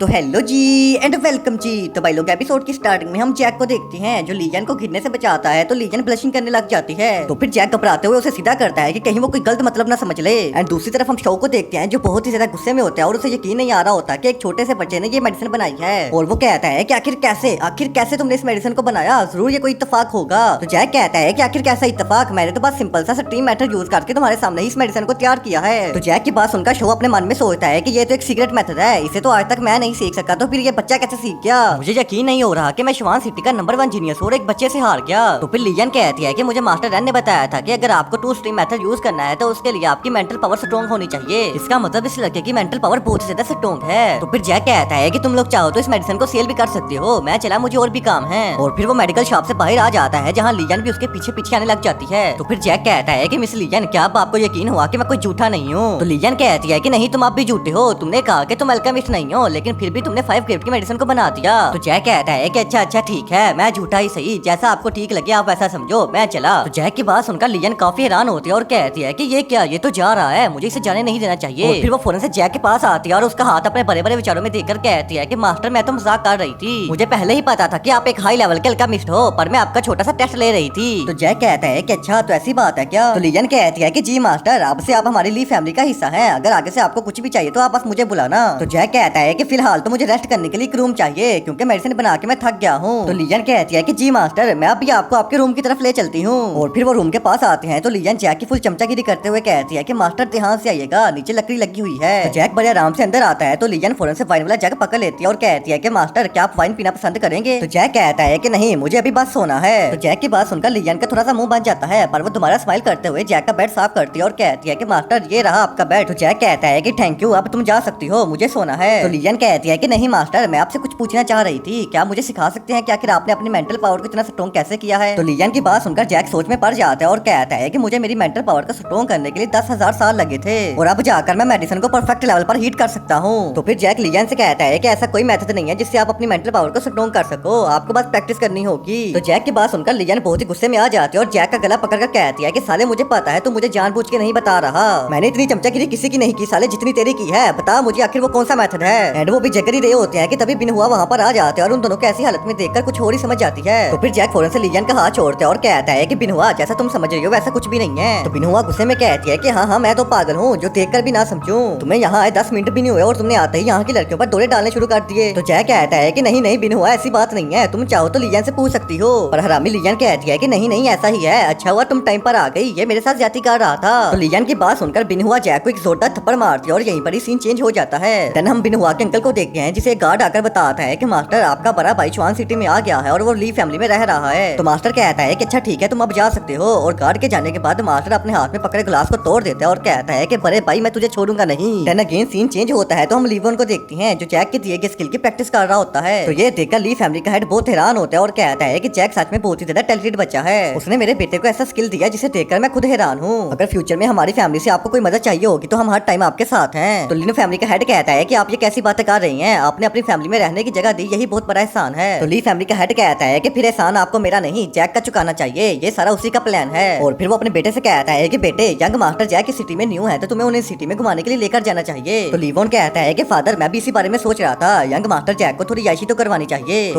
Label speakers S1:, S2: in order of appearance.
S1: तो hello ji and welcome जी। तो भाई लोग एपिसोड की स्टार्टिंग में हम जैक को देखते हैं जो लीजन को गिरने से बचाता है। तो लीजन ब्लशिंग करने लग जाती है। तो फिर जैक घबराते हुए उसे सीधा करता है कि कहीं वो कोई गलत मतलब ना समझ ले। एंड दूसरी तरफ हम शो को देखते हैं जो बहुत ही ज्यादा गुस्से में होता है और उसे यकीन नहीं आ रहा होता कि एक छोटे से बच्चे ने ये मेडिसिन बनाई है। और वो कहता है कि आखिर कैसे तुमने इस मेडिसिन को बनाया, जरूर ये कोई इत्तेफाक होगा। तो जैक कहता है कि आखिर कैसा इत्तेफाक, मैंने तो बस सिंपल सा स्टीम मेथड यूज करके तुम्हारे सामने ही इस मेडिसिन को तैयार किया है। तो जैक की बात सुनकर शो अपने मन में सोचता है कि ये तो एक सीक्रेट मेथड है, इसे तो आज तक मैं नहीं सीख सका, तो फिर ये बच्चा कैसे सीख गया। मुझे यकीन नहीं हो रहा कि मैं श्वान सिटी का नंबर 1 जीनियस और एक बच्चे से हार गया। तो फिर लीजन कहती है कि मुझे मास्टर रैन ने बताया था कि अगर आपको 2 स्ट्रीम मेथड यूज करना है तो उसके लिए आपकी मेंटल पावर स्ट्रॉन्ग होनी चाहिए। इसका मतलब इस लड़के की मेंटल पावर बहुत ज्यादा स्ट्रॉन्ग है। तो फिर जैक कहता है कि तुम लोग चाहो तो इस मेडिसिन को सेल भी कर सकते हो, मैं चला, मुझे और भी काम है। और फिर वो मेडिकल शॉप से बाहर आ जाता है जहाँ लीजन भी उसके पीछे पीछे आने लग जाती है। तो फिर जैक कहता है कि मिस लीजन, क्या अब आपको यकीन हुआ कि मैं कोई झूठा नहीं हूँ। तो लीजन कहती है कि नहीं, तुम आप भी झूठे हो, तुमने कहा कि तुम अल्केमिस्ट नहीं हो, लेकिन फिर भी तुमने 5 गिफ्ट की मेडिसिन को बना दिया। तो जैक कहता है कि अच्छा ठीक है, मैं झूठा ही सही, जैसा आपको ठीक लगे आप वैसा समझो, मैं चला। तो जैक की बात सुनकर लीजन काफी हैरान होती है और कहती है कि ये क्या, ये तो जा रहा है, मुझे इसे जाने नहीं देना चाहिए। और फिर वो फौरन से जैक के पास आती है और उसका हाथ अपने बड़े बड़े विचारों में देखकर कहती है कि मास्टर, मैं तो मजाक कर रही थी, मुझे पहले ही पता था कि आप एक हाई लेवल के अल्केमिस्ट हो, पर मैं आपका छोटा सा टेस्ट ले रही थी। तो जैक कहता है कि अच्छा, तो ऐसी बात है क्या। तो लीजन कहती है कि जी मास्टर, अब से आप हमारी ली फैमिली का हिस्सा है, अगर आगे से आपको कुछ भी चाहिए तो आप बस मुझे बुलाना। तो जैक कहता है कि फिलहाल तो मुझे रेस्ट करने के लिए एक रूम चाहिए, क्योंकि मेडिसिन बना के मैं थक गया हूँ। तो लीजन कहती है कि जी मास्टर, मैं अभी आपको आपके रूम की तरफ ले चलती हूँ। और फिर वो रूम के पास आते हैं तो लीजन जैक की फुल चमचागिरी करते हुए कहती है कि मास्टर ध्यान से आइएगा, नीचे लकड़ी लगी हुई है। तो जैक बड़े आराम से अंदर आता है तो लीजन फौरन से वाइन वाला जग पकड़ लेती है और कहती है कि मास्टर, क्या आप वाइन पीना पसंद करेंगे। तो जैक कहता है कि नहीं, मुझे अभी बस सोना है। तो जैक की बात सुनकर लीजन का थोड़ा सा मुंह बन जाता है, पर वो दोबारा स्माइल करते हुए जैक का बेड साफ करती है और कहती है कि मास्टर, ये रहा आपका बेड। तो जैक कहता है कि थैंक यू, अब तुम जा सकती हो, मुझे सोना है। तो लीजन कहती है कि नहीं मास्टर, मैं आपसे कुछ पूछना चाह रही थी, क्या मुझे सिखा सकते हैं कि आखिर आपने अपनी मेंटल पावर को इतना स्ट्रॉन्ग कैसे किया है। तो लीजन की बात सुनकर जैक सोच में पड़ जाता है और कहता है कि मुझे मेरी मेंटल पावर को स्ट्रॉन्ग करने के लिए 10,000 साल लगे थे, और अब जाकर मैं मेडिसिन को परफेक्ट लेवल पर हीट कर सकता हूँ। तो फिर जैक लीजन से कहता है कि ऐसा कोई मेथड नहीं है जिससे आप अपनी मेंटल पावर को स्ट्रॉन्ग कर सको, आपको बस प्रैक्टिस करनी होगी। तो जैक की बात सुनकर लीजन बहुत ही गुस्से में आ जाती है और जैक का गला पकड़कर कहती है कि साले, मुझे पता है तू मुझे जानबूझ के नहीं बता रहा, मैंने इतनी चमचागिरी किसी की नहीं की साले जितनी तेरी की है, बता मुझे आखिर वो कौन सा मेथड है। एंड वो भी जगरी रहे होते हैं कि तभी बिन हुआ वहाँ पर आ जाते हैं और उन दोनों को ऐसी हालत में देखकर कुछ और ही समझ जाती है। तो फिर जैक फौरन से लीजन का हाथ छोड़ता है और कहता है कि बिन हुआ, जैसा तुम समझ रही हो वैसा कुछ भी नहीं है। तो बिन हुआ गुस्से में कहती है कि हाँ, मैं तो पागल हूँ जो देखकर भी ना समझूं, तुम्हें यहाँ आए 10 मिनट भी नहीं हुए और तुमने आते ही यहाँ की लड़कियों पर दौरे डालने शुरू कर दिए। तो जैक कहता है कि नहीं बिन हुआ, ऐसी बात नहीं है, तुम चाहो तो लीजन से पूछ सकती हो। पर हरामी लीजन कहती है कि नहीं ऐसा ही है, अच्छा हुआ तुम टाइम पर आ गई, ये मेरे साथ ज्यादती कर रहा था। तो लीजन की बात सुनकर बिन हुआ जैक को एक जोरदार थप्पड़ मारती है और यहीं पर ही सीन चेंज हो जाता है। देन हम बिन हुआ के अंकल को देखते हैं जिसे गार्ड आकर बताता है कि मास्टर, आपका बड़ा भाई श्वान सिटी में आ गया है और वो ली फैमिली में रह रहा है। तो मास्टर कहता है कि अच्छा ठीक है, तुम अब जा सकते हो। और गार्ड के जाने के बाद मास्टर अपने हाथ में पकड़े ग्लास को तोड़ देता है और कहता है कि बड़े भाई, मैं तुझे छोड़ूंगा नहीं। देन अगेन सीन चेंज होता है तो हम लीवन को देखते हैं जो जैक के दिए गए स्किल की प्रैक्टिस कर रहा होता है। तो ये देखकर ली फैमिली का हेड बहुत हैरान होता है और कहता है कि जैक सच में बहुत ही ज्यादा टैलेंटेड बच्चा है, उसने मेरे बेटे को ऐसा स्किल दिया जिसे देखकर मैं खुद हैरान हूँ। अगर फ्यूचर में हमारी फैमिली से आपको कोई मदद चाहिए होगी तो हम हर टाइम आपके साथ हैं। तो ली फैमिली का हेड कहता है कि आप ये कैसी बातें कर रही हैं, आपने अपनी फैमिली में रहने की जगह दी, यही बहुत बड़ा एहसान है। तो ली फैमिली का हेड कहता है कि फिर एहसान आपको मेरा नहीं, जैक का चुकाना चाहिए, ये सारा उसी का प्लान है। और फिर वो अपने बेटे से कहता है कि बेटे, यंग मास्टर जैक की सिटी में न्यू है तो तुम्हें उन्हें सिटी में घुमाने के लिए लेकर जाना चाहिए। तो लीवोन कहता है कि फादर, मैं भी इसी बारे में सोच रहा था, यंग मास्टर जैक को थोड़ी याशी तो करवानी चाहिए।